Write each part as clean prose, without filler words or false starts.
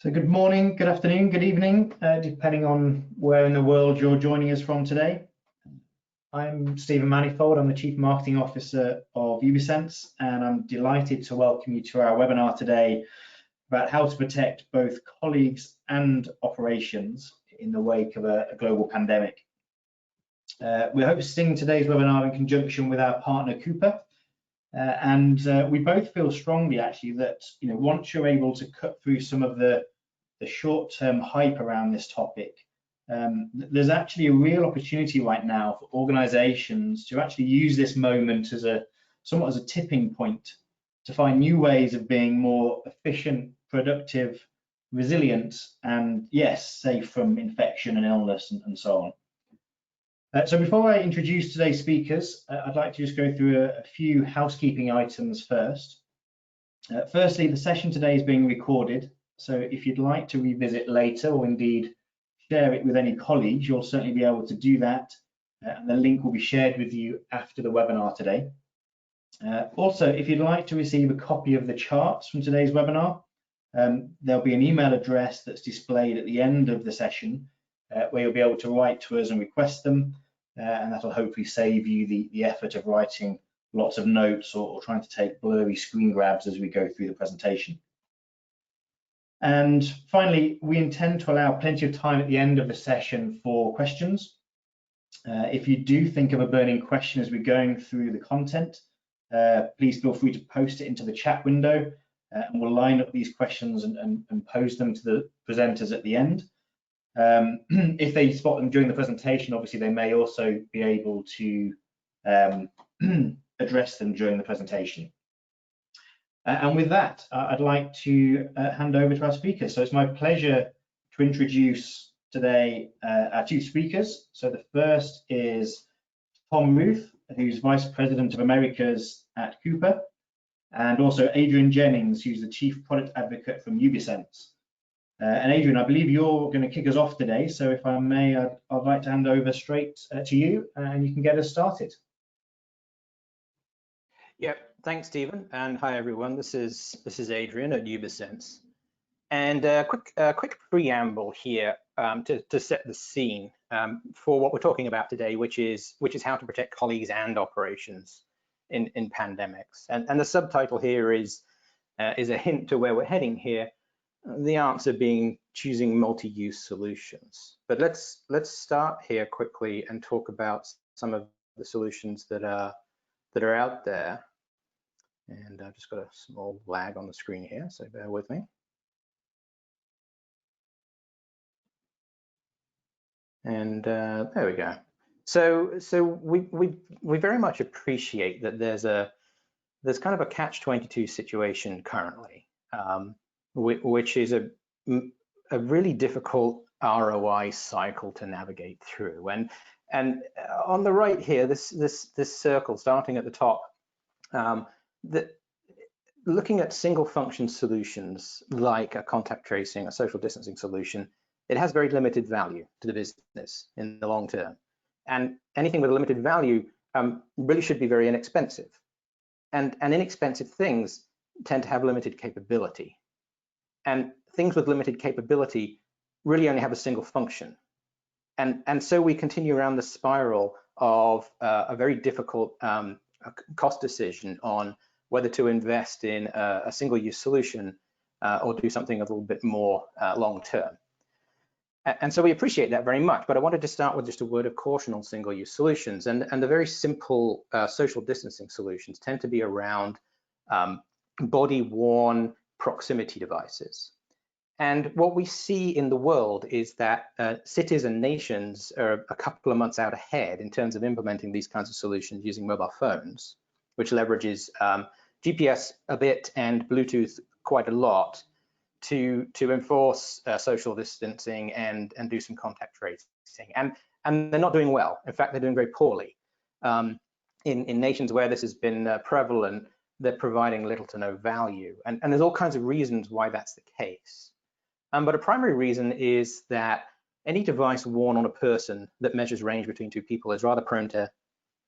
So good morning, good afternoon, good evening, depending on where in the world you're joining us from today. I'm Stephen Manifold, I'm the Chief Marketing Officer of Ubisense, and I'm delighted to welcome you to our webinar today about how to protect both colleagues and operations in the wake of a global pandemic. We're hosting today's webinar in conjunction with our partner Coupa, and we both feel strongly actually that once you're able to cut through some of the short-term hype around this topic, there's actually a real opportunity right now for organizations to actually use this moment as somewhat as a tipping point to find new ways of being more efficient, productive, resilient, and yes, safe from infection and illness and so on. So before I introduce today's speakers, I'd like to just go through a few housekeeping items first. Firstly, the session today is being recorded, so if you'd like to revisit later or indeed share it with any colleagues, you'll certainly be able to do that, and the link will be shared with you after the webinar today. Also, if you'd like to receive a copy of the charts from today's webinar, there'll be an email address that's displayed at the end of the session where you'll be able to write to us and request them, and that'll hopefully save you the effort of writing lots of notes or trying to take blurry screen grabs as we go through the presentation. And finally, we intend to allow plenty of time at the end of the session for questions. If you do think of a burning question as we're going through the content, please feel free to post it into the chat window, and we'll line up these questions and pose them to the presenters at the end. If they spot them during the presentation, obviously they may also be able to address them during the presentation. And with that, I'd like to hand over to our speakers. So it's my pleasure to introduce today our two speakers. So the first is Tom Ruth, who's Vice President of Americas at Coupa, and also Adrian Jennings, who's the Chief Product Advocate from Ubisense. And Adrian, I believe you're going to kick us off today. So if I may, I'd like to hand over straight to you, and you can get us started. Yep, thanks, Stephen, and hi everyone. This is Adrian at Ubisense, and a quick preamble here to set the scene for what we're talking about today, which is how to protect colleagues and operations in pandemics. And the subtitle here is a hint to where we're heading here. The answer being choosing multi-use solutions. But let's start here quickly and talk about some of the solutions that are out there. And I've just got a small lag on the screen here, so bear with me. And there we go. So we very much appreciate that there's kind of a catch-22 situation currently, which is a really difficult ROI cycle to navigate through. And on the right here, this circle starting at the top. Looking at single function solutions like a contact tracing, a social distancing solution, it has very limited value to the business in the long term. And anything with a limited value really should be very inexpensive. And inexpensive things tend to have limited capability. And things with limited capability really only have a single function. And so we continue around the spiral of a very difficult cost decision on whether to invest in a single-use solution or do something a little bit more long-term. And so we appreciate that very much, but I wanted to start with just a word of caution on single-use solutions. And the very simple social distancing solutions tend to be around body-worn proximity devices. And what we see in the world is that cities and nations are a couple of months out ahead in terms of implementing these kinds of solutions using mobile phones, which leverages GPS a bit and Bluetooth quite a lot to enforce social distancing and do some contact tracing. And they're not doing well. In fact, they're doing very poorly. In nations where this has been prevalent, they're providing little to no value. And there's all kinds of reasons why that's the case. But a primary reason is that any device worn on a person that measures range between two people is rather prone to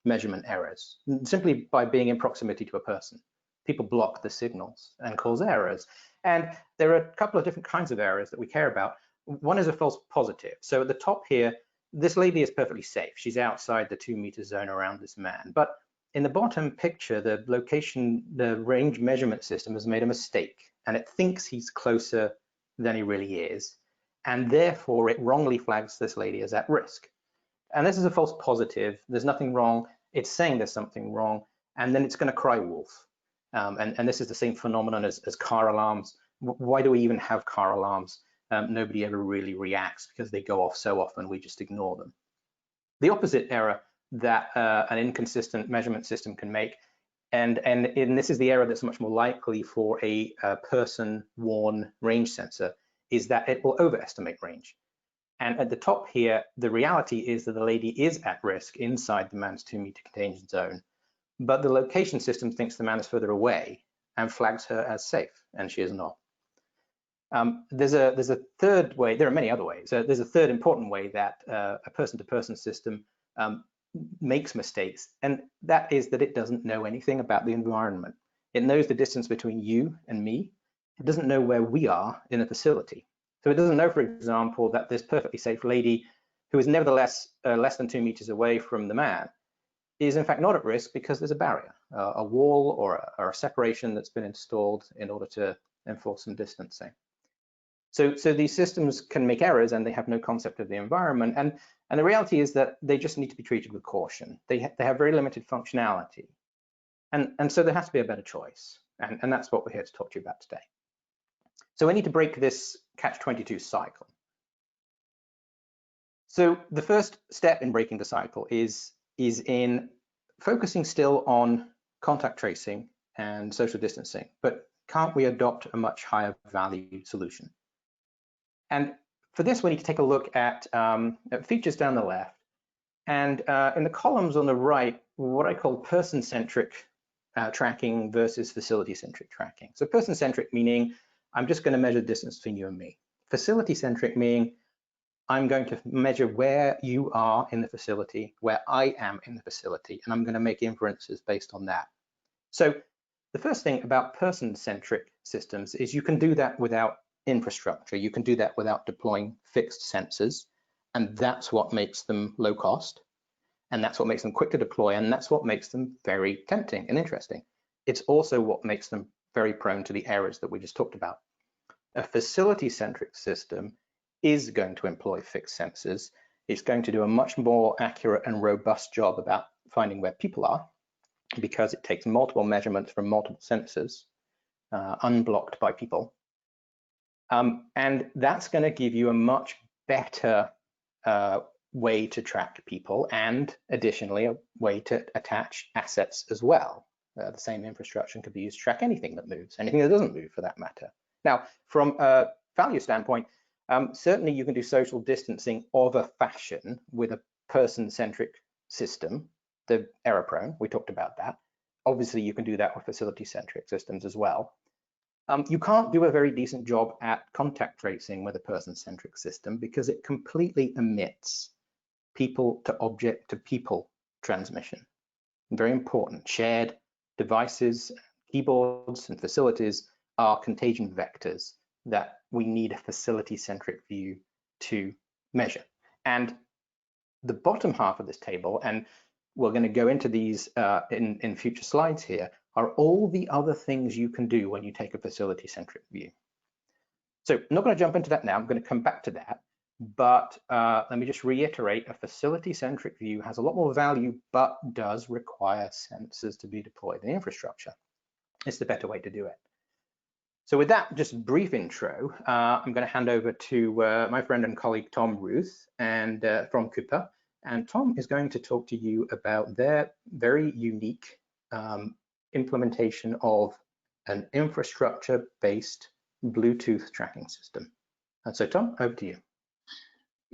measurement errors, simply by being in proximity to a person. People block the signals and cause errors. And there are a couple of different kinds of errors that we care about. One is a false positive. So at the top here, this lady is perfectly safe. She's outside the 2-meter zone around this man. But in the bottom picture, the range measurement system has made a mistake, and it thinks he's closer than he really is. And therefore, it wrongly flags this lady as at risk. And this is a false positive. There's nothing wrong. It's saying there's something wrong, and then it's going to cry wolf. And this is the same phenomenon as car alarms. Why do we even have car alarms? Nobody ever really reacts because they go off so often, we just ignore them. The opposite error that an inconsistent measurement system can make, and this is the error that's much more likely for a person-worn range sensor, is that it will overestimate range. And at the top here, the reality is that the lady is at risk inside the man's 2-meter containment zone, but the location system thinks the man is further away and flags her as safe, and she is not. There's a third way. There are many other ways. There's a third important way that a person-to-person system makes mistakes, and that is that it doesn't know anything about the environment. It knows the distance between you and me. It doesn't know where we are in a facility. So it doesn't know, for example, that this perfectly safe lady, who is nevertheless less than 2 meters away from the man, is in fact not at risk because there's a barrier, a wall or a separation that's been installed in order to enforce some distancing. So these systems can make errors, and they have no concept of the environment. And the reality is that they just need to be treated with caution. They have very limited functionality. And so there has to be a better choice. And that's what we're here to talk to you about today. So we need to break this catch-22 cycle. So the first step in breaking the cycle is in focusing still on contact tracing and social distancing, but can't we adopt a much higher value solution? And for this, we need to take a look at features down the left, and in the columns on the right, what I call person-centric tracking versus facility-centric tracking. So person-centric meaning I'm just going to measure the distance between you and me. Facility-centric meaning I'm going to measure where you are in the facility, where I am in the facility, and I'm going to make inferences based on that. So the first thing about person-centric systems is you can do that without infrastructure. You can do that without deploying fixed sensors, and that's what makes them low cost, and that's what makes them quick to deploy, and that's what makes them very tempting and interesting. It's also what makes them very prone to the errors that we just talked about. A facility-centric system is going to employ fixed sensors. It's going to do a much more accurate and robust job about finding where people are, because it takes multiple measurements from multiple sensors, unblocked by people. And that's going to give you a much better way to track people, and additionally a way to attach assets as well. The same infrastructure could be used to track anything that moves, anything that doesn't move for that matter. Now, from a value standpoint, certainly you can do social distancing of a fashion with a person-centric system, the error prone, we talked about that. Obviously, you can do that with facility-centric systems as well. You can't do a very decent job at contact tracing with a person-centric system because it completely omits people to object to people transmission. Very important. Shared devices, keyboards, and facilities are contagion vectors that we need a facility-centric view to measure. And the bottom half of this table, and we're going to go into these in future slides here, are all the other things you can do when you take a facility-centric view. So I'm not going to jump into that now. I'm going to come back to that. But let me just reiterate, a facility-centric view has a lot more value, but does require sensors to be deployed in infrastructure. It's the better way to do it. So with that just brief intro, I'm going to hand over to my friend and colleague Tom Ruth and from Cooper. And Tom is going to talk to you about their very unique implementation of an infrastructure-based Bluetooth tracking system. And so Tom, over to you.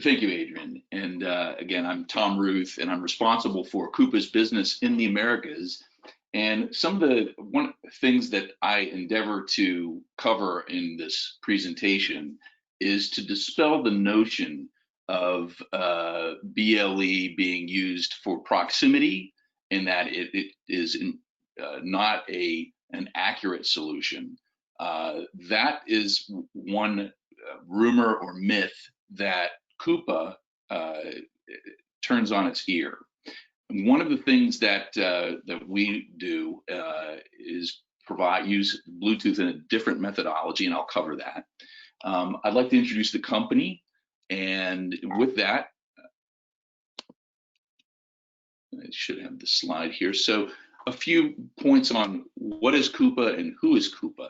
Thank you, Adrian. And again, I'm Tom Ruth, and I'm responsible for Coupa's business in the Americas. And some of the things that I endeavor to cover in this presentation is to dispel the notion of BLE being used for proximity, and that it is not an accurate solution. That is one rumor or myth that Coupa turns on its ear. And one of the things that that we do is use Bluetooth in a different methodology, and I'll cover that. I'd like to introduce the company, and with that, I should have the slide here. So a few points on what is Coupa and who is Coupa.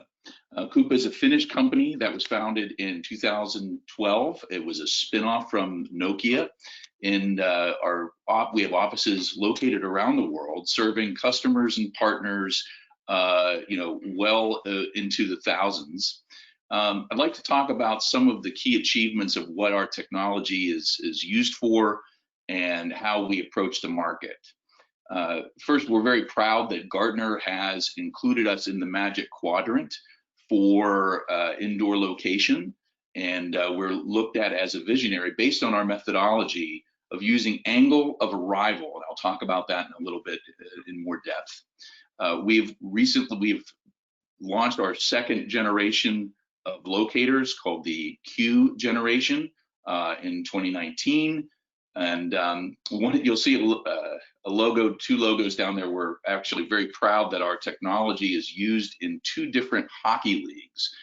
Coupa is a Finnish company that was founded in 2012. It was a spinoff from Nokia. And we have offices located around the world, serving customers and partners, well into the thousands. I'd like to talk about some of the key achievements of what our technology is used for and how we approach the market. First, we're very proud that Gartner has included us in the Magic Quadrant for indoor location, and we're looked at as a visionary based on our methodology of using angle of arrival, and I'll talk about that in a little bit in more depth. We've launched our second generation of locators called the Q generation in 2019. And you'll see a logo, two logos down there. We're actually very proud that our technology is used in 2 different hockey leagues.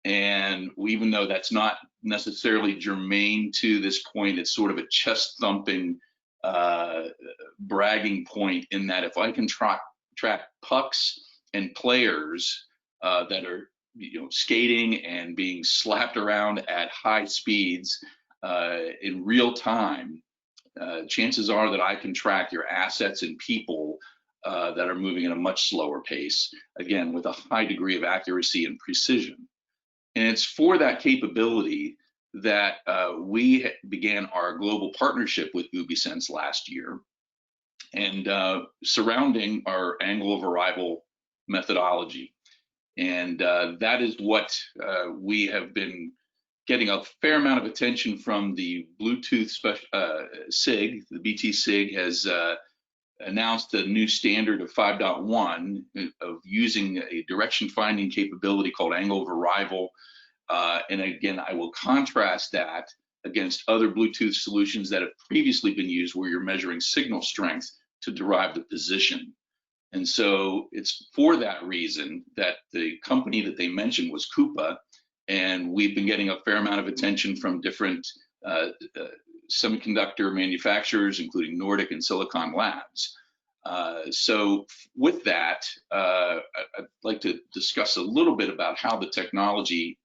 And even though that's not necessarily germane to this point, it's sort of a chest thumping bragging point, in that if I can track pucks and players that are skating and being slapped around at high speeds in real time, chances are that I can track your assets and people that are moving at a much slower pace, again, with a high degree of accuracy and precision. And it's for that capability that we began our global partnership with Ubisense last year, and surrounding our angle of arrival methodology. And that is what we have been getting a fair amount of attention from the Bluetooth SIG. The BT SIG has announced a new standard of 5.1 of using a direction finding capability called angle of arrival. And again, I will contrast that against other Bluetooth solutions that have previously been used, where you're measuring signal strength to derive the position. And so it's for that reason that the company that they mentioned was Coupa, and we've been getting a fair amount of attention from different semiconductor manufacturers, including Nordic and Silicon Labs. So with that, I'd like to discuss a little bit about how the technology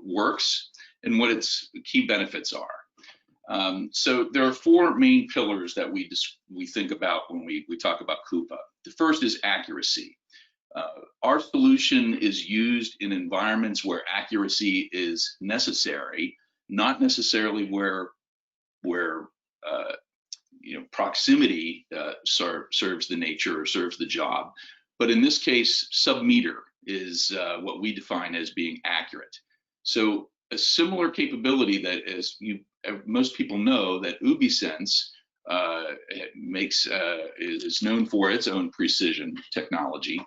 works and what its key benefits are. So there are 4 main pillars that we think about when we talk about Coupa. The first is accuracy. Our solution is used in environments where accuracy is necessary, not necessarily where proximity serves the nature or serves the job. But in this case, sub-meter is what we define as being accurate. So a similar capability that, as most people know, that Ubisense is known for its own precision technology.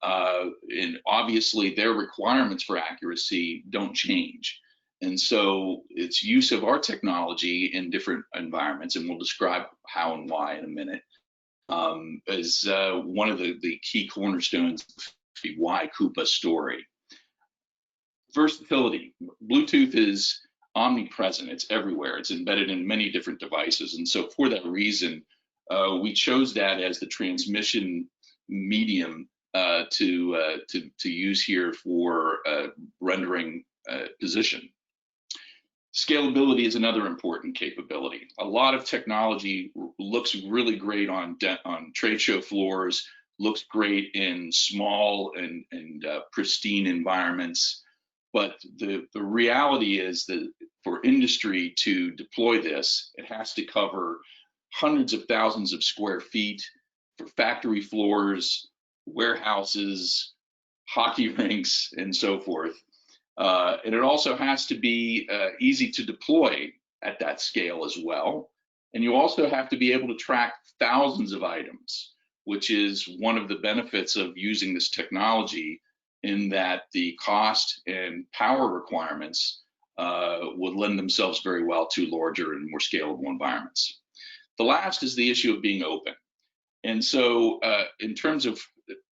And obviously their requirements for accuracy don't change. And so its use of our technology in different environments, and we'll describe how and why in a minute, is one of the key cornerstones of the why Coupa story. Versatility. Bluetooth is omnipresent. It's everywhere. It's embedded in many different devices. And so for that reason, we chose that as the transmission medium to use here for rendering position. Scalability is another important capability. A lot of technology looks really great on trade show floors, looks great in small and pristine environments, but the reality is that for industry to deploy this, it has to cover hundreds of thousands of square feet for factory floors, warehouses, hockey rinks, and so forth. And it also has to be easy to deploy at that scale as well. And you also have to be able to track thousands of items, which is one of the benefits of using this technology in that the cost and power requirements would lend themselves very well to larger and more scalable environments. The last is the issue of being open. And so in terms of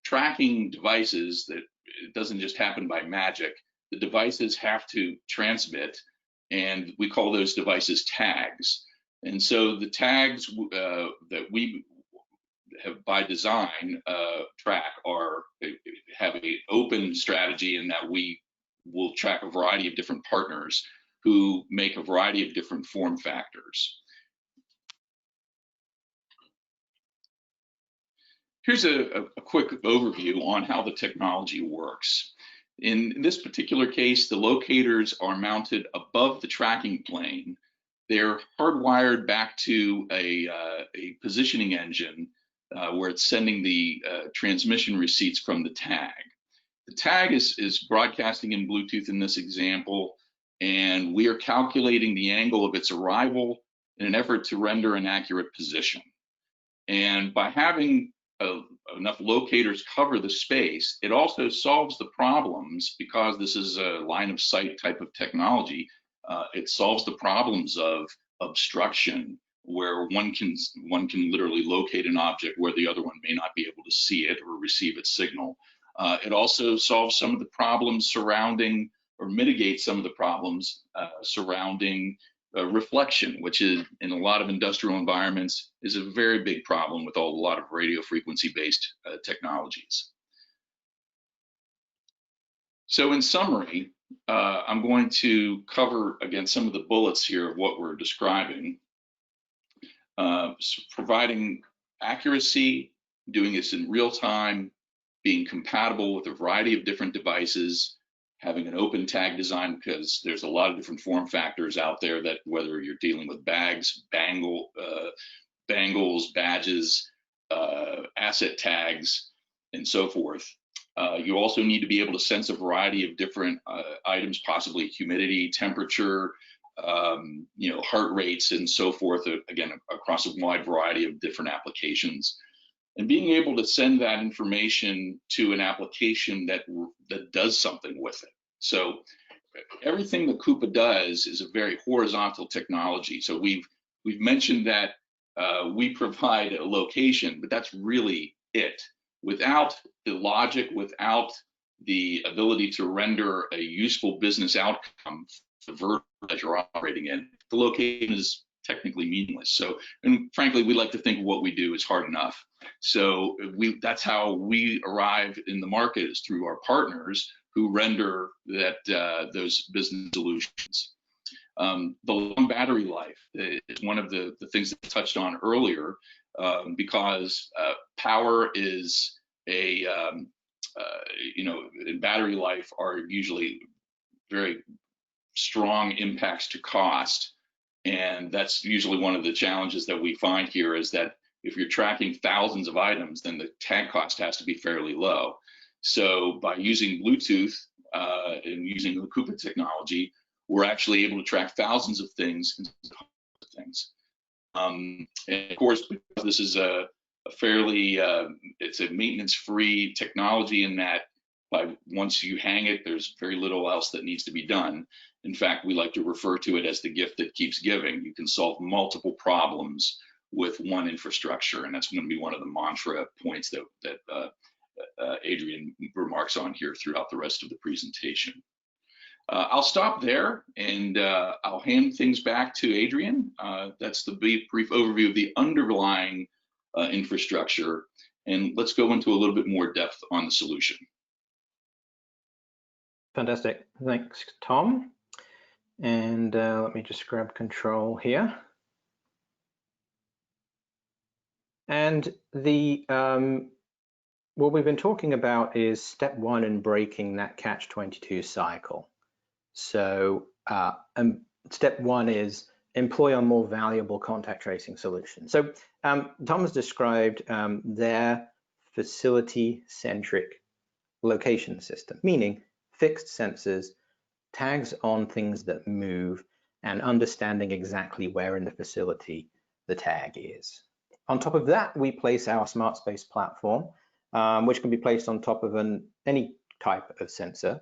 tracking devices, that it doesn't just happen by magic. The devices have to transmit, and we call those devices tags. And so the tags that we have by design track have an open strategy in that we will track a variety of different partners who make a variety of different form factors. Here's a quick overview on how the technology works. In this particular case, the locators are mounted above the tracking plane. They're hardwired back to a positioning engine where it's sending the transmission receipts from the tag. The tag is broadcasting in Bluetooth in this example, and we are calculating the angle of its arrival in an effort to render an accurate position. And by having enough locators cover the space, it also solves the problems, because this is a line of sight type of technology. It solves the problems of obstruction, where one can literally locate an object where the other one may not be able to see it or receive its signal. It also solves some of the problems surrounding, or mitigates some of the problems surrounding reflection, which is in a lot of industrial environments is a very big problem with a lot of radio frequency based technologies. So in summary, I'm going to cover again some of the bullets here of what we're describing. Providing accuracy, doing this in real time, being compatible with a variety of different devices, having an open tag design, because there's a lot of different form factors out there that, whether you're dealing with bags, bangles, badges, asset tags, and so forth. You also need to be able to sense a variety of different items, possibly humidity, temperature, heart rates, and so forth, again, across a wide variety of different applications. And being able to send that information to an application that does something with it. So everything that Coupa does is a very horizontal technology. So we've mentioned that we provide a location, but that's really it. Without the logic, without the ability to render a useful business outcome for the vertical that you're operating in, the location is technically meaningless. So, and frankly, we like to think what we do is hard enough. So that's how we arrive in the market, is through our partners who render those business solutions. The long battery life is one of the things that I touched on earlier, because power is in battery life are usually very strong impacts to cost. And that's usually one of the challenges that we find here, is that if you're tracking thousands of items, then the tag cost has to be fairly low. So by using Bluetooth and using the Coupa technology, we're actually able to track thousands of things. And of course, because this is a fairly, it's a maintenance-free technology, in that once you hang it, there's very little else that needs to be done. In fact, we like to refer to it as the gift that keeps giving. You can solve multiple problems with one infrastructure, and that's going to be one of the mantra points that Adrian remarks on here throughout the rest of the presentation. I'll stop there, and I'll hand things back to Adrian. That's the brief overview of the underlying infrastructure, and let's go into a little bit more depth on the solution. Fantastic, thanks, Tom. And let me just grab control here. And what we've been talking about is step one in breaking that catch-22 cycle. So step one is employ a more valuable contact tracing solution. So Tom has described their facility-centric location system, meaning fixed sensors, tags on things that move, and understanding exactly where in the facility the tag is. On top of that, we place our smart space platform, which can be placed on top of any type of sensor,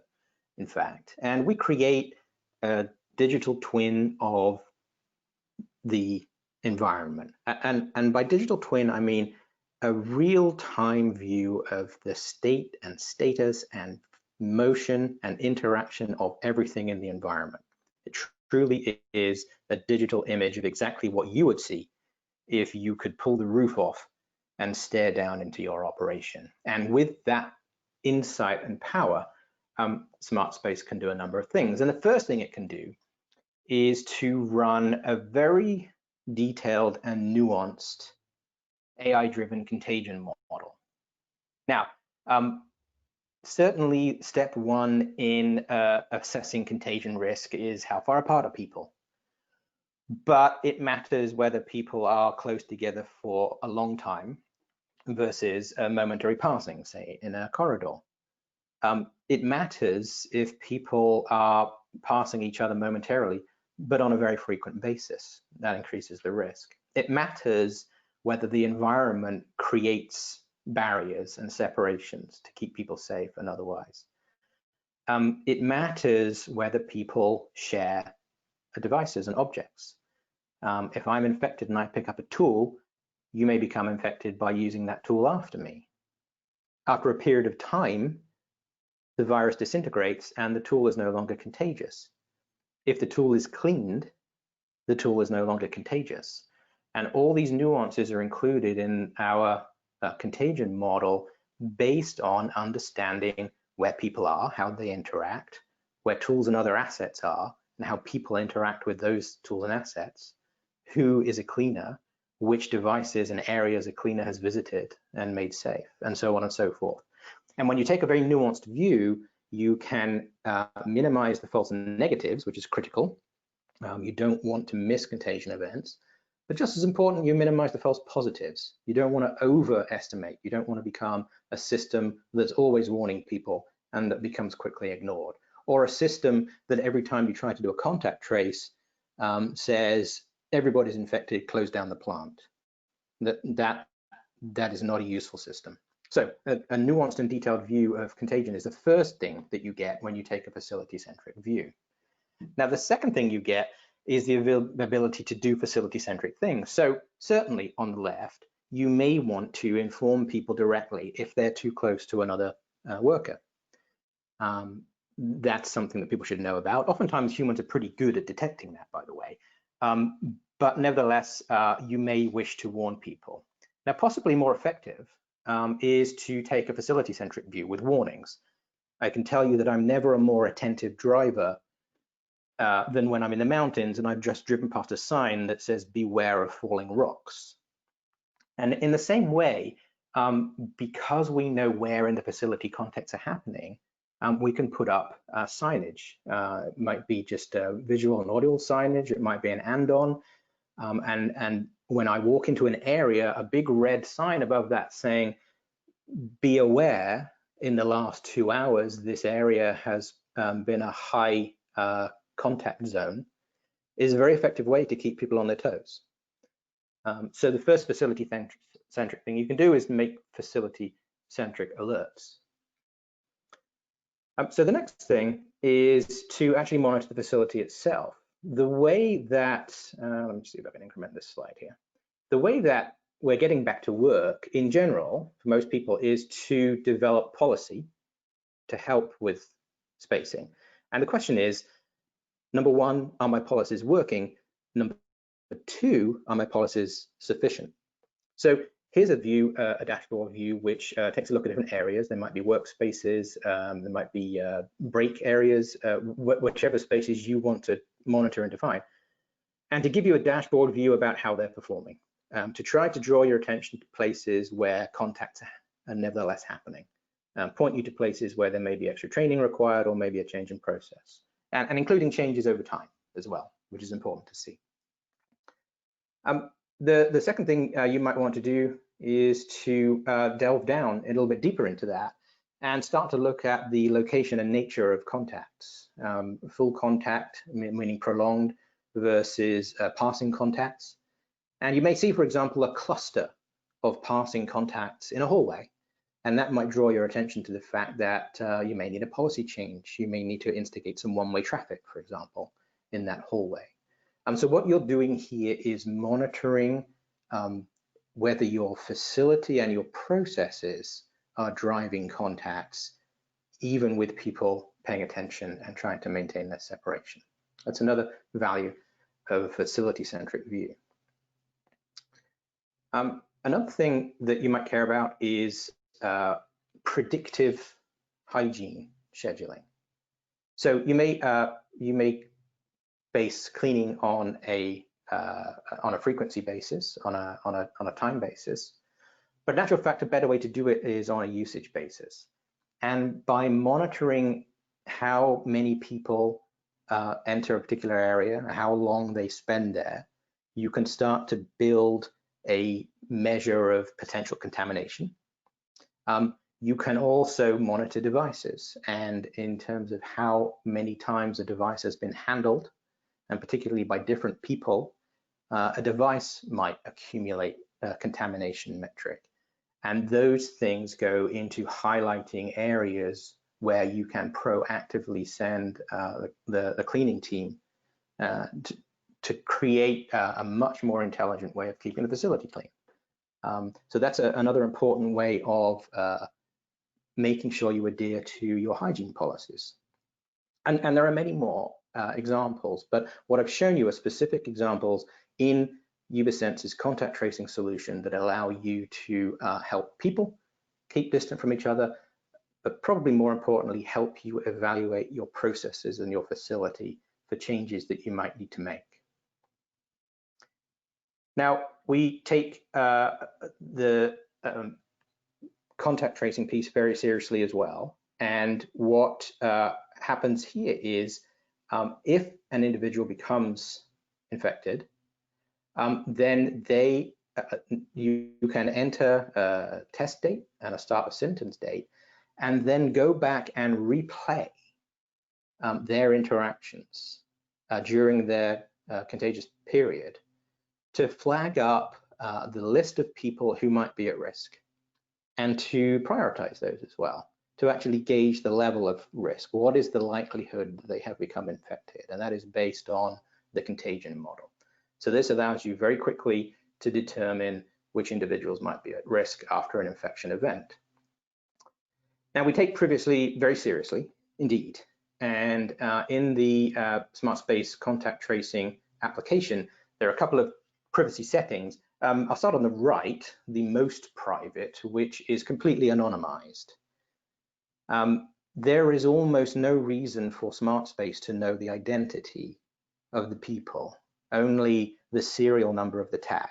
in fact, and we create a digital twin of the environment. And by digital twin, I mean a real-time view of the state and status and motion and interaction of everything in the environment. It truly is a digital image of exactly what you would see if you could pull the roof off and stare down into your operation. And with that insight and power, Smart Space can do a number of things. And the first thing it can do is to run a very detailed and nuanced AI-driven contagion model. Now, certainly step one in assessing contagion risk is how far apart are people. But it matters whether people are close together for a long time versus a momentary passing, say, in a corridor. It matters if people are passing each other momentarily, but on a very frequent basis. That increases the risk. It matters whether the environment creates barriers and separations to keep people safe and otherwise. It matters whether people share devices and objects. If I'm infected and I pick up a tool, you may become infected by using that tool after me. After a period of time, the virus disintegrates and the tool is no longer contagious. If the tool is cleaned, the tool is no longer contagious. And all these nuances are included in our contagion model based on understanding where people are, how they interact, where tools and other assets are, and how people interact with those tools and assets, who is a cleaner, which devices and areas a cleaner has visited and made safe, and so on and so forth. And when you take a very nuanced view, you can minimize the false negatives, which is critical. You don't want to miss contagion events, but just as important, you minimize the false positives. You don't want to overestimate. You don't want to become a system that's always warning people and that becomes quickly ignored, or a system that every time you try to do a contact trace says everybody's infected, close down the plant. That is not a useful system. So a nuanced and detailed view of contagion is the first thing that you get when you take a facility-centric view. Now, the second thing you get is the ability to do facility-centric things. So certainly on the left, you may want to inform people directly if they're too close to another worker. That's something that people should know about. Oftentimes humans are pretty good at detecting that, by the way. But nevertheless, you may wish to warn people. Now, possibly more effective is to take a facility-centric view with warnings. I can tell you that I'm never a more attentive driver than when I'm in the mountains and I've just driven past a sign that says beware of falling rocks. And in the same way, because we know where in the facility contacts are happening, we can put up signage. It might be just a visual and audio signage, it might be an and-on, and when I walk into an area, a big red sign above that saying, be aware, in the last 2 hours, this area has been a high contact zone, is a very effective way to keep people on their toes. So the first facility-centric thing you can do is make facility-centric alerts. So the next thing is to actually monitor the facility itself. The way that, let me see if I can increment this slide here. The way that we're getting back to work in general, for most people, is to develop policy to help with spacing. And the question is, number one, are my policies working? Number two, are my policies sufficient? So here's a view, a dashboard view, which takes a look at different areas. There might be workspaces, there might be break areas, whichever spaces you want to monitor and define. And to give you a dashboard view about how they're performing, to try to draw your attention to places where contacts are nevertheless happening, point you to places where there may be extra training required or maybe a change in process, and including changes over time as well, which is important to see. The second thing you might want to do is to delve down a little bit deeper into that and start to look at the location and nature of contacts. Full contact, meaning prolonged, versus passing contacts. And you may see, for example, a cluster of passing contacts in a hallway. And that might draw your attention to the fact that you may need a policy change. You may need to instigate some one-way traffic, for example, in that hallway. So what you're doing here is monitoring whether your facility and your processes are driving contacts, even with people paying attention and trying to maintain that separation. That's another value of a facility-centric view. Another thing that you might care about is predictive hygiene scheduling. So you may base cleaning on a frequency basis, on a time basis, but in actual fact, a better way to do it is on a usage basis. And by monitoring how many people enter a particular area, how long they spend there, you can start to build a measure of potential contamination. You can also monitor devices, and in terms of how many times a device has been handled, and particularly by different people, a device might accumulate a contamination metric. And those things go into highlighting areas where you can proactively send the cleaning team to create a much more intelligent way of keeping the facility clean. So that's another important way of making sure you adhere to your hygiene policies. And there are many more examples, but what I've shown you are specific examples in Ubisense's contact tracing solution that allow you to help people keep distant from each other, but probably more importantly, help you evaluate your processes and your facility for changes that you might need to make. Now, we take the contact tracing piece very seriously as well. And what happens here is if an individual becomes infected, then you can enter a test date and a start of symptoms date, and then go back and replay their interactions during their contagious period to flag up the list of people who might be at risk, and to prioritize those as well, to actually gauge the level of risk. What is the likelihood that they have become infected? And that is based on the contagion model. So this allows you very quickly to determine which individuals might be at risk after an infection event. Now, we take privacy very seriously indeed. And in the SmartSpace contact tracing application, there are a couple of privacy settings. I'll start on the right, the most private, which is completely anonymized. There is almost no reason for SmartSpace to know the identity of the people, only the serial number of the tag.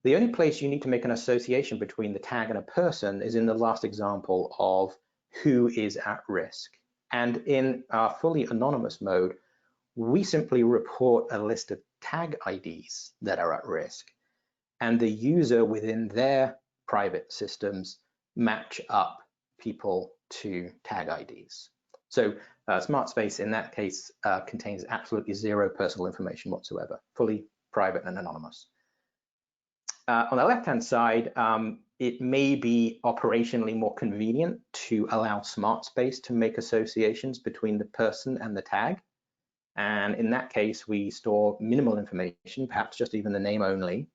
The only place you need to make an association between the tag and a person is in the last example of who is at risk. And in our fully anonymous mode, we simply report a list of tag IDs that are at risk, and the user within their private systems match up people to tag IDs. So SmartSpace in that case contains absolutely zero personal information whatsoever, fully private and anonymous. On the left-hand side, it may be operationally more convenient to allow SmartSpace to make associations between the person and the tag. And in that case, we store minimal information, perhaps just even the name only.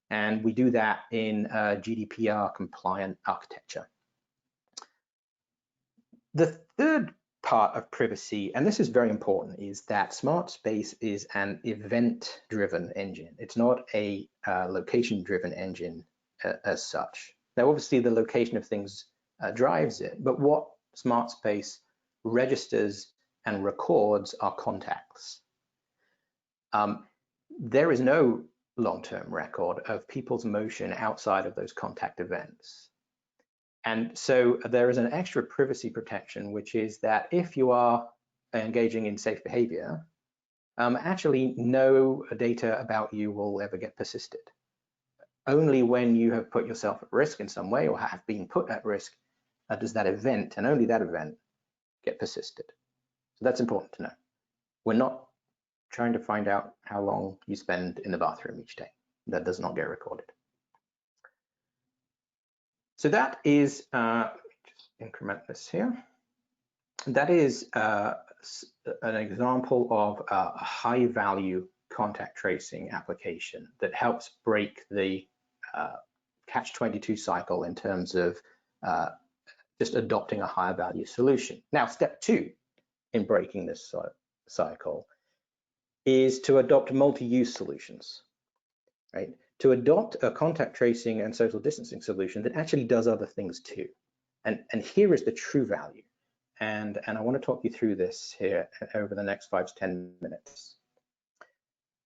And we do that in a GDPR compliant architecture. The third part of privacy, and this is very important, is that SmartSpace is an event-driven engine. It's not a location-driven engine as such. Now, obviously, the location of things drives it, but what SmartSpace registers and records are contacts. There is no long-term record of people's motion outside of those contact events. And so there is an extra privacy protection, which is that if you are engaging in safe behavior, actually no data about you will ever get persisted. Only when you have put yourself at risk in some way or have been put at risk does that event, and only that event, get persisted. So that's important to know. We're not trying to find out how long you spend in the bathroom each day. That does not get recorded. So that is, just increment this here. That is an example of a high value contact tracing application that helps break the catch-22 cycle in terms of just adopting a higher value solution. Now, step 2 in breaking this cycle is to adopt multi-use solutions, right? To adopt a contact tracing and social distancing solution that actually does other things too. And here is the true value. And I want to talk you through this here over the next 5 to 10 minutes.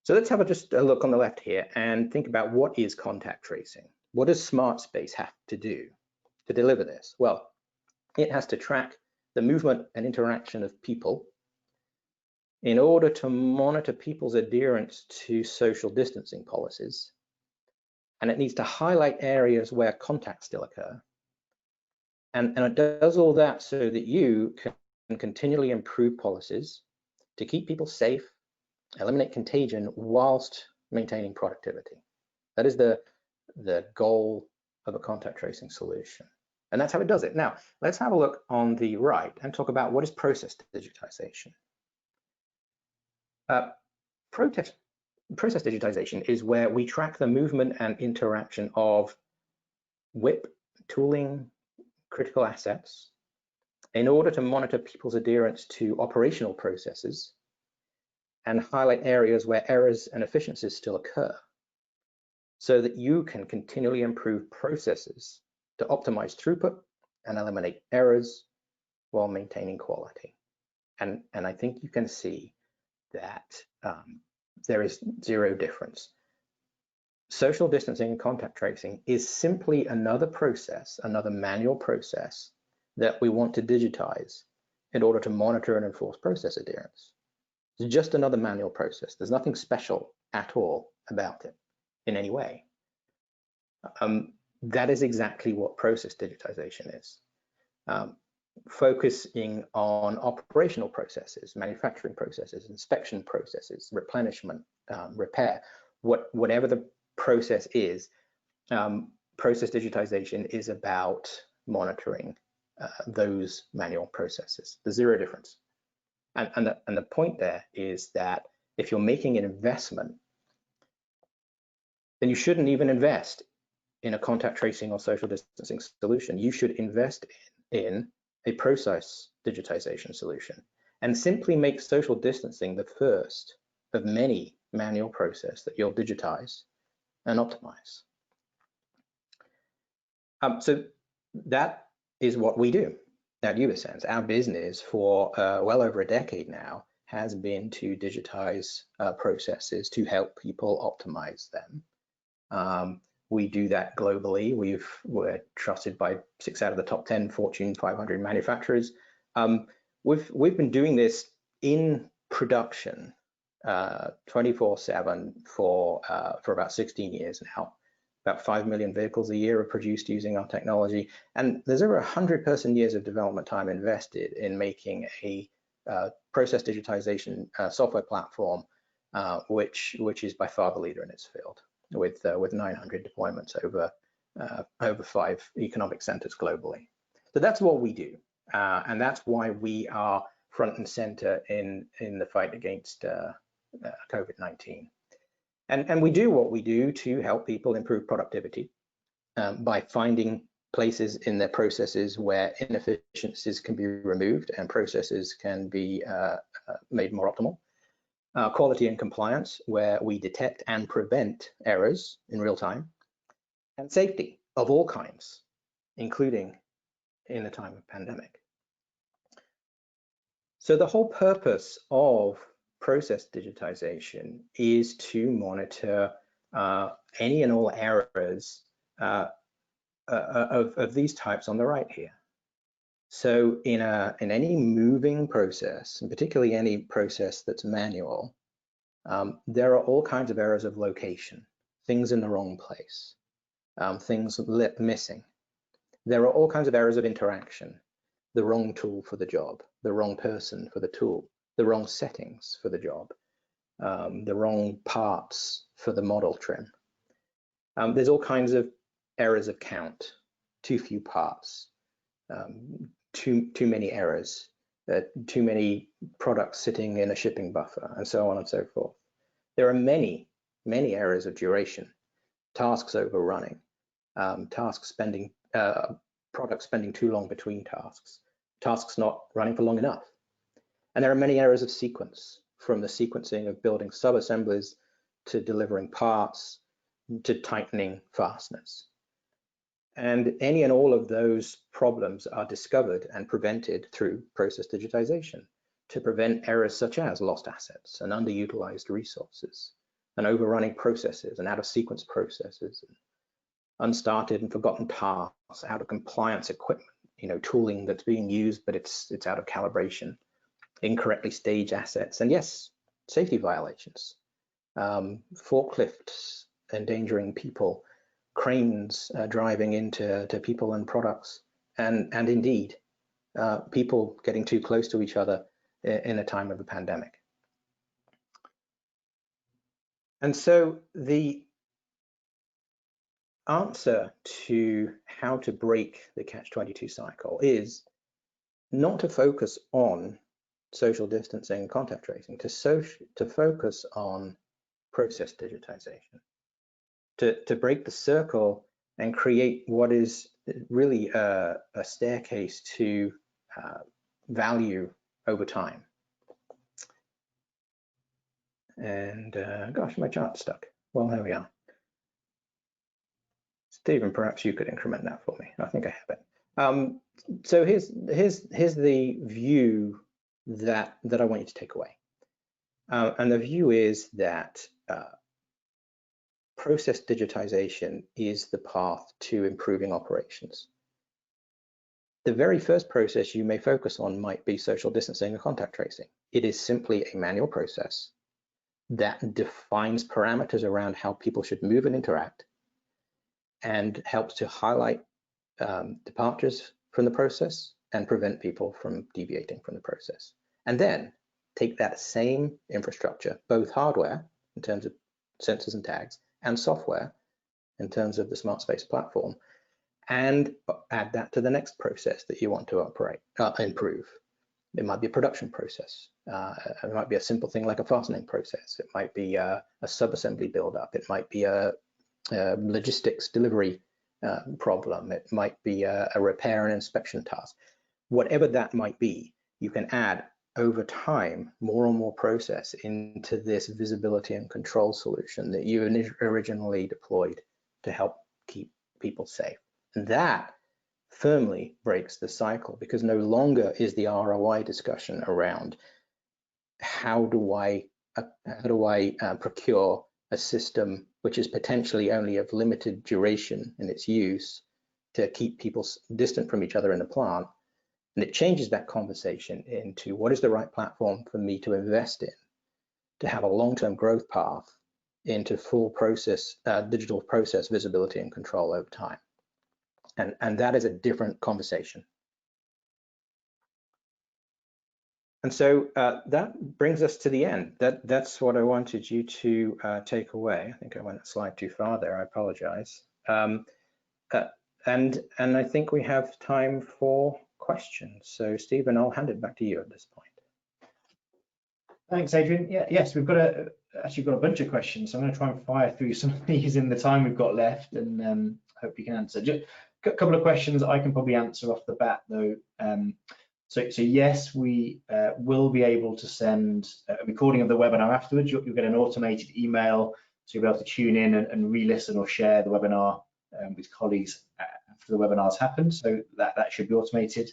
So let's have just a look on the left here and think about what is contact tracing. What does SmartSpace have to do to deliver this? Well, it has to track the movement and interaction of people in order to monitor people's adherence to social distancing policies. And it needs to highlight areas where contacts still occur. And it does all that so that you can continually improve policies to keep people safe, eliminate contagion whilst maintaining productivity. That is the goal of a contact tracing solution. And that's how it does it. Now, let's have a look on the right and talk about what is process digitization. Process digitization is where we track the movement and interaction of WIP, tooling, critical assets in order to monitor people's adherence to operational processes and highlight areas where errors and efficiencies still occur so that you can continually improve processes to optimize throughput and eliminate errors while maintaining quality. And I think you can see that there is zero difference. Social distancing and contact tracing is simply another process, another manual process that we want to digitize in order to monitor and enforce process adherence. It's just another manual process. There's nothing special at all about it in any way. That is exactly what process digitization is. Focusing on operational processes, manufacturing processes, inspection processes, replenishment, repair, whatever the process is, process digitization is about monitoring those manual processes. There's zero difference. And the point there is that if you're making an investment, then you shouldn't even invest in a contact tracing or social distancing solution. You should invest in a process digitization solution and simply make social distancing the first of many manual processes that you'll digitize and optimize. So that is what we do at Ubisense. Our business for well over a decade now has been to digitize processes to help people optimize them. We do that globally. We're trusted by 6 out of the top 10 Fortune 500 manufacturers. We've been doing this in production 24/7 for about 16 years now. About 5 million vehicles a year are produced using our technology, and there's over 100 person years of development time invested in making a process digitization software platform, which is by far the leader in its field, with 900 deployments over 5 economic centers globally. So that's what we do, and that's why we are front and center in the fight against COVID-19. And we do what we do to help people improve productivity by finding places in their processes where inefficiencies can be removed and processes can be made more optimal. Quality and compliance, where we detect and prevent errors in real time. And safety of all kinds, including in the time of pandemic. So the whole purpose of process digitization is to monitor any and all errors of these types on the right here. So in any moving process, and particularly any process that's manual, there are all kinds of errors of location, things in the wrong place, things missing. There are all kinds of errors of interaction, the wrong tool for the job, the wrong person for the tool, the wrong settings for the job, the wrong parts for the model trim. There's all kinds of errors of count, too few parts, too many errors, too many products sitting in a shipping buffer, and so on and so forth. There are many errors of duration, tasks overrunning, products spending too long between tasks not running for long enough. And there are many errors of sequence, from the sequencing of building sub-assemblies to delivering parts to tightening fasteners. And any and all of those problems are discovered and prevented through process digitization to prevent errors such as lost assets and underutilized resources and overrunning processes and out of sequence processes, unstarted and forgotten tasks, out of compliance equipment, tooling that's being used, but it's out of calibration, incorrectly staged assets, and yes, safety violations, forklifts endangering people, cranes driving into people and products, and indeed, people getting too close to each other in a time of a pandemic. And so the answer to how to break the catch-22 cycle is not to focus on social distancing and contact tracing, to focus on process digitization, to break the circle and create what is really a staircase to value over time. And gosh, my chart's stuck. Well, there we are. Stephen, perhaps you could increment that for me. I think I have it. So here's the view that I want you to take away. And the view is that process digitization is the path to improving operations. The very first process you may focus on might be social distancing and contact tracing. It is simply a manual process that defines parameters around how people should move and interact, and helps to highlight departures from the process and prevent people from deviating from the process. And then take that same infrastructure, both hardware in terms of sensors and tags, and software in terms of the smart space platform, and add that to the next process that you want to improve. It might be a production process. It might be a simple thing like a fastening process. It might be a sub-assembly build-up. It might be a logistics delivery problem. It might be a repair and inspection task. Whatever that might be, you can add over time more and more process into this visibility and control solution that you originally deployed to help keep people safe. And that firmly breaks the cycle, because no longer is the ROI discussion around how do I procure a system which is potentially only of limited duration in its use to keep people distant from each other in the plant. And it changes that conversation into what is the right platform for me to invest in to have a long-term growth path into full process, digital process visibility and control over time. And that is a different conversation. And so that brings us to the end. That's what I wanted you to take away. I think I went a slide too far there. I apologize. And I think we have time for questions. So Stephen, I'll hand it back to you at this point. Thanks, Adrian. Yes, we've actually got a bunch of questions. So I'm going to try and fire through some of these in the time we've got left, and hope you can answer. Just a couple of questions I can probably answer off the bat, though. So yes, we will be able to send a recording of the webinar afterwards. You'll get an automated email, so you'll be able to tune in and re-listen or share the webinar with colleagues after the webinar's happened. So that should be automated.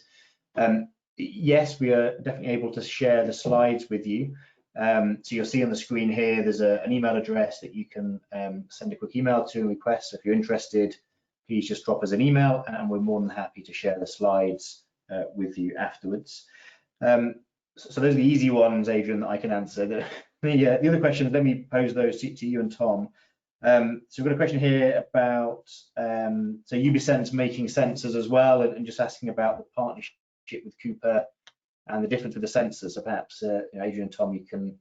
Yes, we are definitely able to share the slides with you. So you'll see on the screen here, there's an email address that you can send a quick email to and request. So if you're interested, please just drop us an email, and we're more than happy to share the slides with you afterwards. So those are the easy ones, Adrian, that I can answer. The other questions, let me pose those to you and Tom. So we've got a question here about so Ubisense making sensors as well, and just asking about the partnership with Cooper and the difference with the sensors. So perhaps Adrian and Tom, you can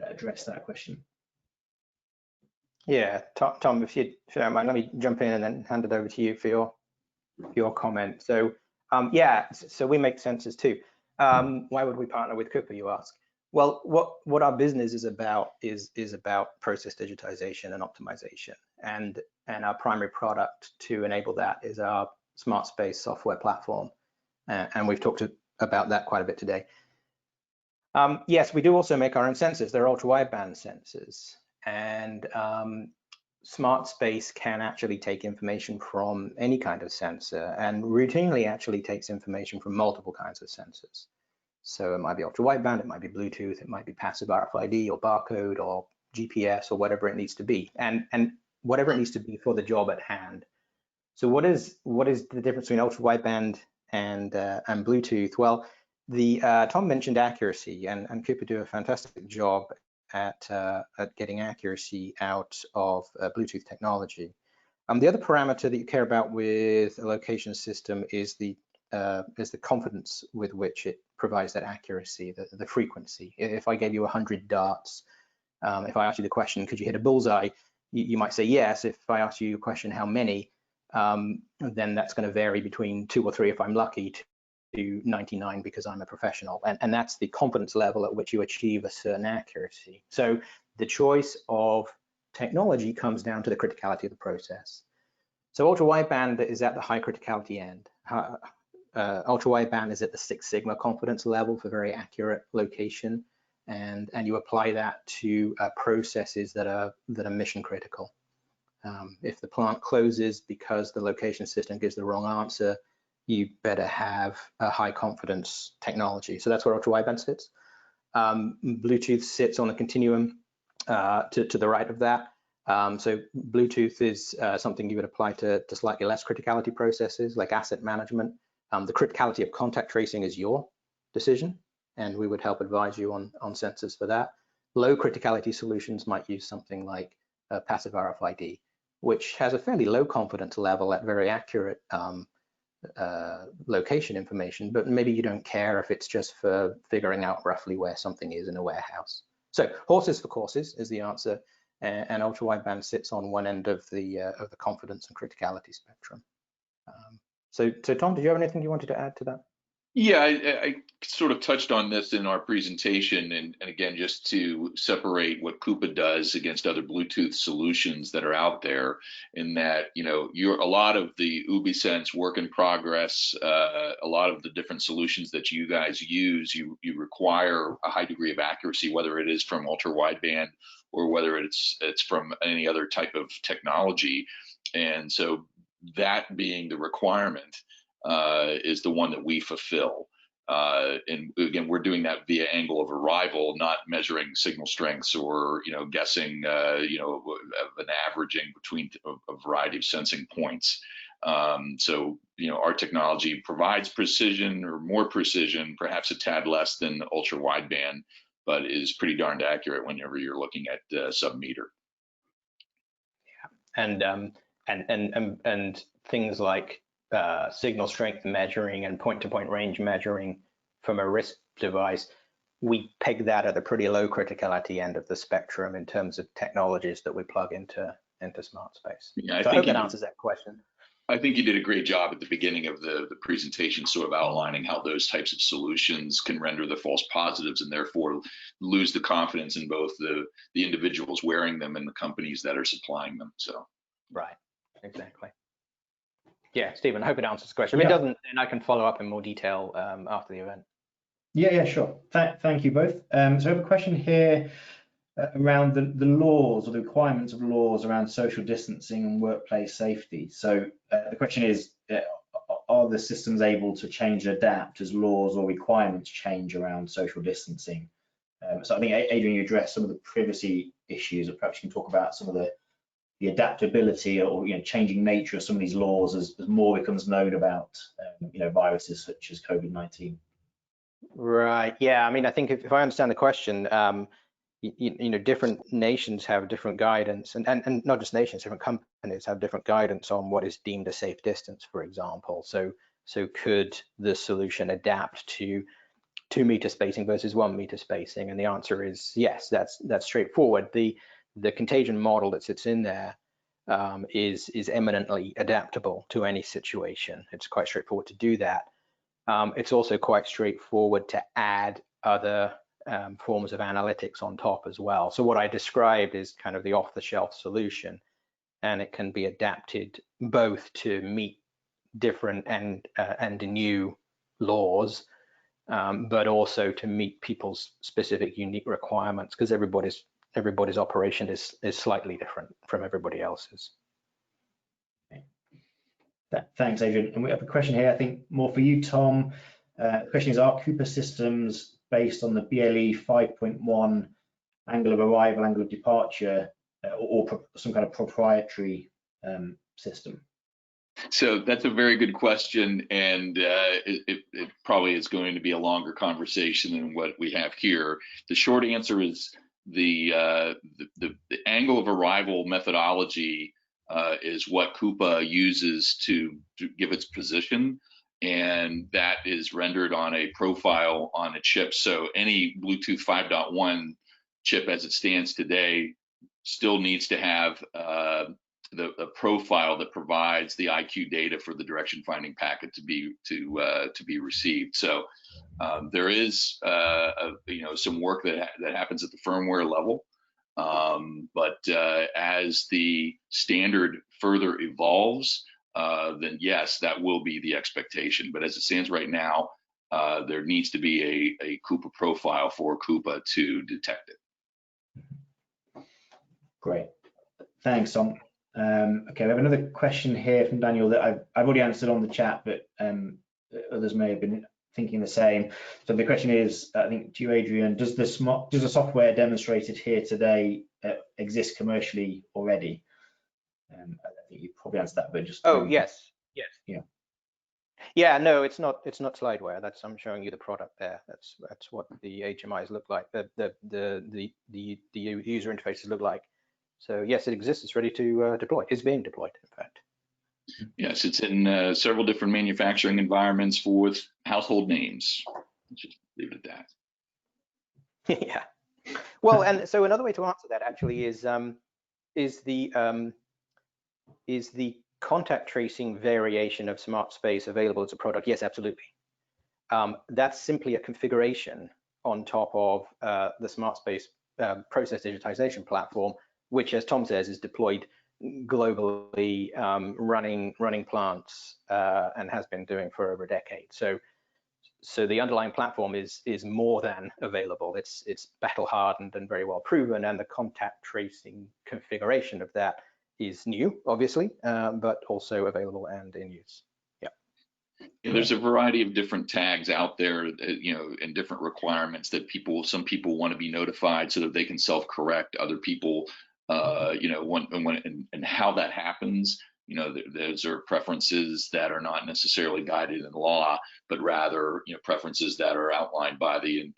address that question. Yeah, Tom, if you don't mind, let me jump in and then hand it over to you for your your comment. So yeah, so we make sensors too. Why would we partner with Cooper, you ask? Well, what our business is about is about process digitization and optimization, and our primary product to enable that is our smart space software platform, and we've talked about that quite a bit today. Yes, we do also make our own sensors. They're ultra-wideband sensors, and smart space can actually take information from any kind of sensor, and routinely actually takes information from multiple kinds of sensors. So it might be ultra-wideband, it might be Bluetooth, it might be passive RFID or barcode or GPS or whatever it needs to be, and whatever it needs to be for the job at hand. So what is the difference between ultra-wideband and Bluetooth? Well, Tom mentioned accuracy, and Cooper do a fantastic job at getting accuracy out of Bluetooth technology. The other parameter that you care about with a location system is the confidence with which it provides that accuracy, the frequency. If I gave you 100 darts, if I asked you the question, could you hit a bullseye? You might say yes. If I ask you a question, how many? Then that's going to vary between 2 or 3 if I'm lucky, to 99 because I'm a professional, and that's the confidence level at which you achieve a certain accuracy. So the choice of technology comes down to the criticality of the process. So ultra-wideband is at the high criticality end. Ultra-wideband is at the 6 sigma confidence level for very accurate location, and you apply that to processes that are mission critical. If the plant closes because the location system gives the wrong answer, you better have a high confidence technology. So that's where ultra-wideband sits. Bluetooth sits on the continuum to the right of that. So Bluetooth is something you would apply to slightly less criticality processes like asset management. The criticality of contact tracing is your decision, and we would help advise you on sensors for that. Low criticality solutions might use something like passive RFID, which has a fairly low confidence level at very accurate location information, but maybe you don't care if it's just for figuring out roughly where something is in a warehouse. So horses for courses is the answer, and ultra-wideband sits on one end of the confidence and criticality spectrum. So Tom, did you have anything you wanted to add to that? Yeah, I sort of touched on this in our presentation, and again, just to separate what Coupa does against other Bluetooth solutions that are out there, in that, you know, a lot of the UBiSense work in progress, a lot of the different solutions that you guys use, you require a high degree of accuracy, whether it is from ultra wideband or whether it's from any other type of technology, and so that being the requirement is the one that we fulfill. And again, we're doing that via angle of arrival, not measuring signal strengths or, you know, guessing, an averaging between a variety of sensing points. So, you know, our technology provides precision, or more precision, perhaps a tad less than ultra wideband, but is pretty darned accurate whenever you're looking at sub-meter. Yeah, and things like signal strength measuring and point-to-point range measuring from a wrist device, we peg that at the pretty low criticality end of the spectrum in terms of technologies that we plug into smart space. Yeah, so I hope that answers that question. I think you did a great job at the beginning of the presentation, sort of outlining how those types of solutions can render the false positives and therefore lose the confidence in both the individuals wearing them and the companies that are supplying them. So right, exactly. Yeah, Stephen, I hope it answers the question. If it doesn't, then I can follow up in more detail after the event. Yeah, sure. Thank you both. So I have a question here around the laws or the requirements of laws around social distancing and workplace safety. So the question is, are the systems able to change and adapt as laws or requirements change around social distancing? So I think, Adrian, you addressed some of the privacy issues, but perhaps you can talk about some of the adaptability or, you know, changing nature of some of these laws as more becomes known about, you know, viruses such as COVID-19. Right. Yeah. I mean, I think if I understand the question, you know, different nations have different guidance, and not just nations, different companies have different guidance on what is deemed a safe distance, for example. So could the solution adapt to 2 meter spacing versus 1 meter spacing? And the answer is yes. That's straightforward. The contagion model that sits in there is eminently adaptable to any situation. It's quite straightforward to do that. It's also quite straightforward to add other forms of analytics on top as well. So what I described is kind of the off-the-shelf solution, and it can be adapted both to meet different and new laws, but also to meet people's specific unique requirements, because everybody's operation is slightly different from everybody else's. Thanks, Adrian. And we have a question here, I think more for you, Tom. The question is, are Coupa systems based on the BLE 5.1 angle of arrival, angle of departure, or some kind of proprietary system? So that's a very good question, and it probably is going to be a longer conversation than what we have here. The short answer is the angle of arrival methodology is what Coupa uses to give its position, and that is rendered on a profile on a chip. So any Bluetooth 5.1 chip as it stands today still needs to have the profile that provides the IQ data for the direction finding packet to be received. So there is some work that happens at the firmware level, but as the standard further evolves, then yes, that will be the expectation. But as it stands right now, there needs to be a Coupa profile for Coupa to detect it. Great, thanks, Tom. Okay, we have another question here from Daniel that I've already answered on the chat, but others may have been thinking the same. So the question is, I think to you, Adrian, does the software demonstrated here today exist commercially already? I think you probably answered that, but just yes. Yeah, no, it's not slideware. I'm showing you the product there. That's what the HMIs look like. The user interfaces look like. So yes, it exists. It's ready to deploy. It's being deployed, in fact. Yes, it's in several different manufacturing environments with household names. Let's just leave it at that. Yeah. Well, and so another way to answer that actually is the contact tracing variation of SmartSpace available as a product? Yes, absolutely. That's simply a configuration on top of the SmartSpace process digitization platform, which, as Tom says, is deployed globally, running plants, and has been doing for over a decade. So the underlying platform is more than available. It's battle hardened and very well proven, and the contact tracing configuration of that is new, obviously, but also available and in use. Yeah, there's a variety of different tags out there, and different requirements that some people want to be notified so that they can self-correct. Other people, want, and how that happens, those are preferences that are not necessarily guided in law, but rather, preferences that are outlined by the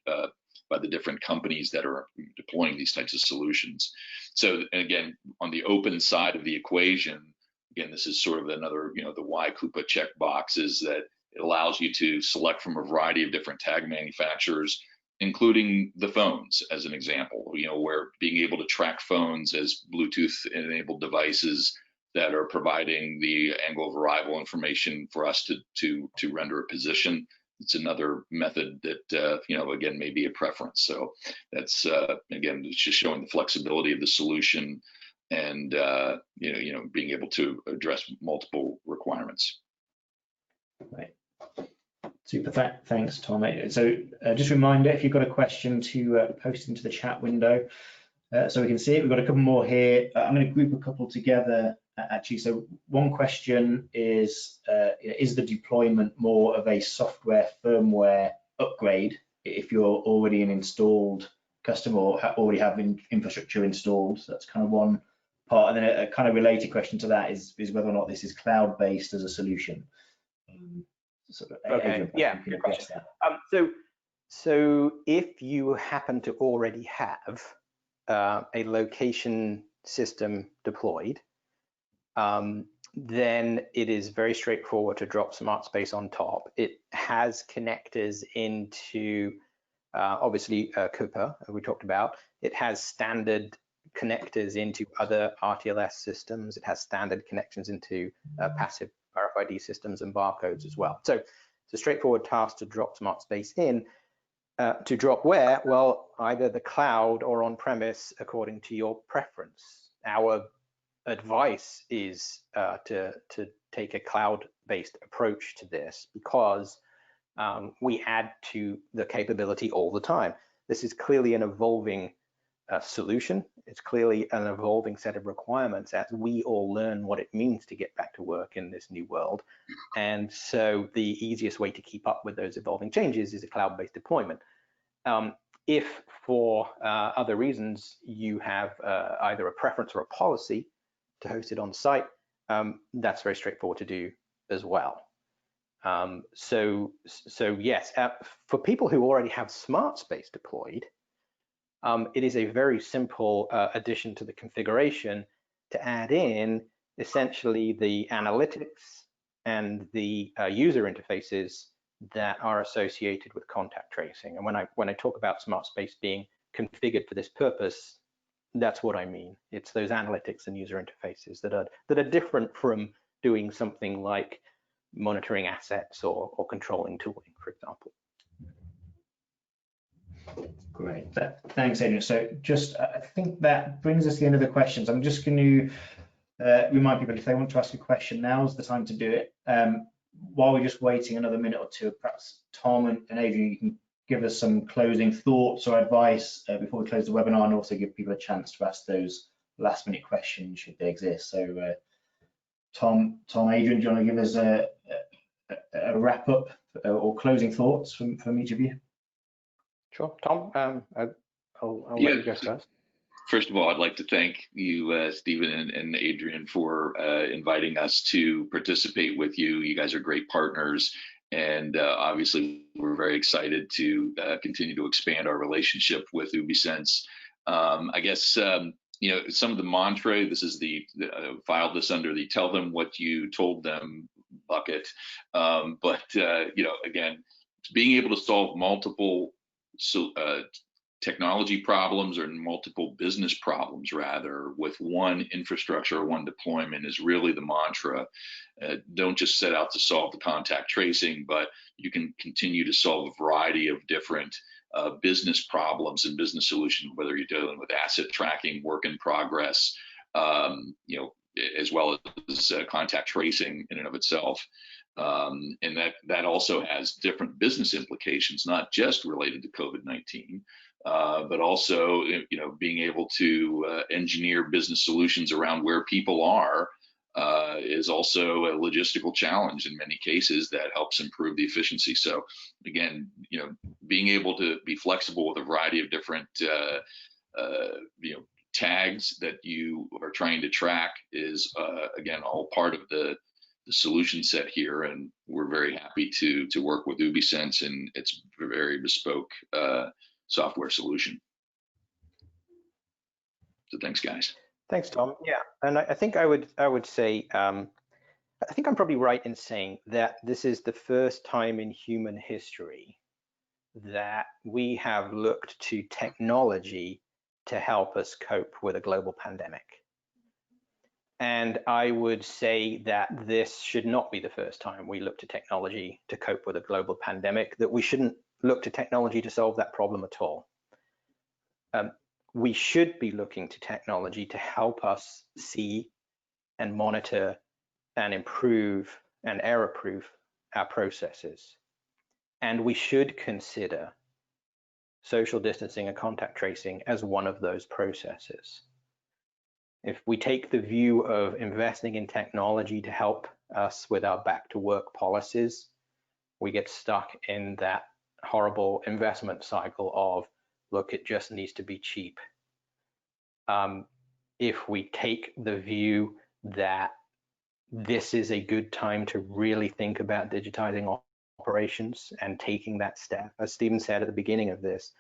different companies that are deploying these types of solutions. So again, on the open side of the equation, again, this is sort of another, the why Coupa checkbox is that it allows you to select from a variety of different tag manufacturers, including the phones as an example, where being able to track phones as Bluetooth enabled devices that are providing the angle of arrival information for us to render a position. It's another method that, again, may be a preference. So that's, again, it's just showing the flexibility of the solution and, being able to address multiple requirements. Right. Super, thanks, Tom. So just a reminder, if you've got a question to post into the chat window so we can see it. We've got a couple more here. I'm going to group a couple together, actually. So one question is the deployment more of a software firmware upgrade if you're already an installed customer or already have infrastructure installed? So that's kind of one part. And then a kind of related question to that is whether or not this is cloud-based as a solution. Okay. Yeah, good question. So if you happen to already have a location system deployed, then it is very straightforward to drop SmartSpace on top. It has connectors into obviously Coupa, as we talked about. It has standard connectors into other RTLS systems. It has standard connections into passive RFID systems and barcodes as well. So it's a straightforward task to drop smart space in. To drop where? Well, either the cloud or on premise, according to your preference. Our advice is to take a cloud-based approach to this, because we add to the capability all the time. This is clearly an evolving solution. It's clearly an evolving set of requirements as we all learn what it means to get back to work in this new world. And so the easiest way to keep up with those evolving changes is a cloud-based deployment. If for other reasons you have either a preference or a policy to host it on site, that's very straightforward to do as well. So yes, for people who already have smart space deployed, it is a very simple addition to the configuration to add in essentially the analytics and the user interfaces that are associated with contact tracing. And when I talk about smart space being configured for this purpose, that's what I mean. It's those analytics and user interfaces that are different from doing something like monitoring assets or controlling tooling, for example. Great, thanks, Adrian. So just, I think that brings us to the end of the questions. I'm just going to remind people, if they want to ask a question, now's the time to do it. While we're just waiting another minute or two, perhaps Tom and Adrian, you can give us some closing thoughts or advice before we close the webinar, and also give people a chance to ask those last minute questions should they exist. So Tom, Adrian, do you want to give us a wrap up or closing thoughts from each of you? Sure, Tom, I'll let you go first. First of all, I'd like to thank you, Stephen and Adrian, for inviting us to participate with you. You guys are great partners, and obviously we're very excited to continue to expand our relationship with UbiSense. I guess you know, some of the mantra. This is the filed this under the "tell them what you told them" bucket, but you know, again, being able to solve multiple technology problems or multiple business problems rather with one infrastructure or one deployment is really the mantra. Don't just set out to solve the contact tracing, but you can continue to solve a variety of different business problems and business solutions, whether you're dealing with asset tracking, work in progress, you know, as well as contact tracing in and of itself. And that also has different business implications, not just related to COVID-19, but also, you know, being able to engineer business solutions around where people are is also a logistical challenge in many cases that helps improve the efficiency. So again, you know, being able to be flexible with a variety of different, you know, tags that you are trying to track is, again, all part of the solution set here, and we're very happy to work with UbiSense and its very bespoke software solution. So thanks, guys. Thanks, Tom. Yeah, and I think I would say I think I'm probably right in saying that this is the first time in human history that we have looked to technology to help us cope with a global pandemic. And I would say that this should not be the first time we look to technology to cope with a global pandemic, that we shouldn't look to technology to solve that problem at all. We should be looking to technology to help us see and monitor and improve and error-proof our processes. And we should consider social distancing and contact tracing as one of those processes. If we take the view of investing in technology to help us with our back to work policies, we get stuck in that horrible investment cycle of, look, it just needs to be cheap. If we take the view that this is a good time to really think about digitizing operations and taking that step, as Stephen said at the beginning of this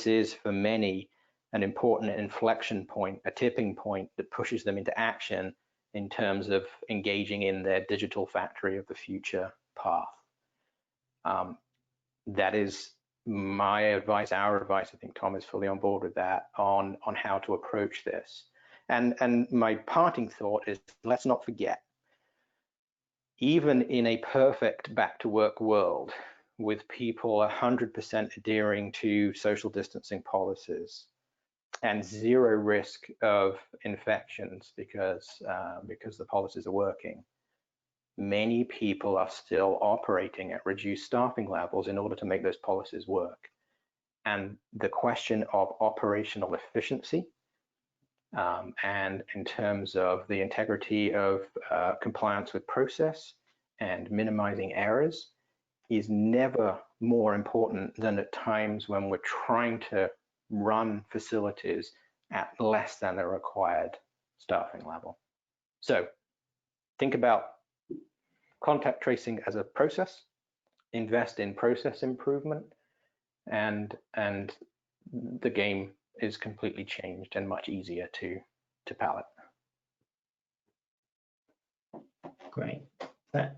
is for many an important inflection point, a tipping point that pushes them into action in terms of engaging in their digital factory of the future path. That is my advice, our advice, I think Tom is fully on board with that, on how to approach this. And my parting thought is, let's not forget, even in a perfect back to work world with people 100% adhering to social distancing policies and zero risk of infections because the policies are working, many people are still operating at reduced staffing levels in order to make those policies work. And the question of operational efficiency and in terms of the integrity of compliance with process and minimizing errors is never more important than at times when we're trying to run facilities at less than the required staffing level. So think about contact tracing as a process, invest in process improvement, and the game is completely changed and much easier to palate. Great.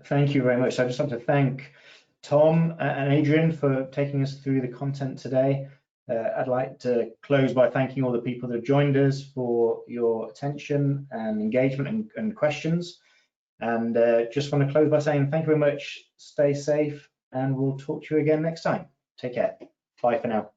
Thank you very much. I just want to thank Tom and Adrian for taking us through the content today. I'd like to close by thanking all the people that have joined us for your attention and engagement and questions. And just want to close by saying thank you very much, stay safe, and we'll talk to you again next time. Take care. Bye for now.